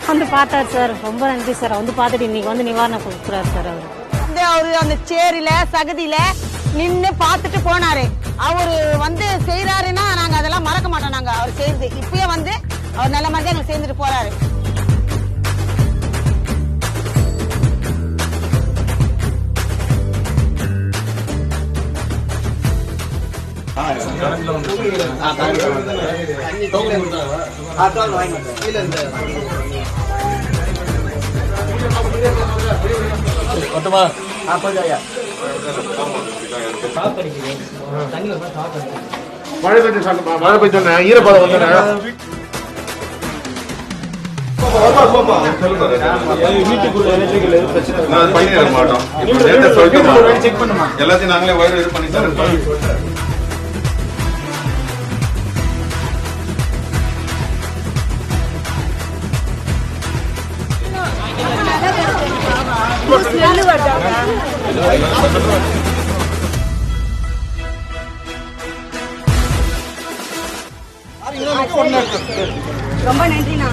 வந்து பார்த்தாரு சார். ரொம்ப நன்றி சார். வந்து பார்த்துட்டு இன்னைக்கு வந்து நிவாரணம் கொடுக்குறாரு சார். அவரு அந்த சேரில சகதியில நின்னு பார்த்துட்டு போனாரு. அவரு வந்து செய்யறாருன்னா நாங்க அதெல்லாம் மறக்க மாட்டோம். நாங்க அவர் செய்யுது இப்பயே வந்து அவர் நல்ல மாதிரி எங்களுக்கு சேர்ந்துட்டு போறாரு. மழை பெய்ஞ்ச ஈரப்பதம் வந்து எல்லாத்தையும் நாங்களே வயிறு இது பண்ணி தரோம். ரொம்ப நன்றிண்ணா.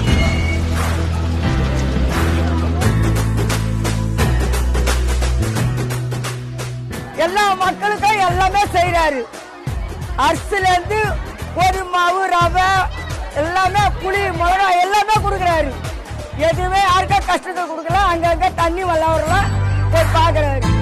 எல்லா மக்களுக்கும் எல்லாமே செய்யறாரு. அரிசில இருந்து கோதுமை மாவு, ரவை எல்லாமே, புளி, மிளகா எல்லாமே கொடுக்கறாரு. எதுவுமே யாருக்கா கஷ்டத்தை கொடுக்கல. அங்கங்க தண்ணி வரலாம் போய் பாக்குறாரு.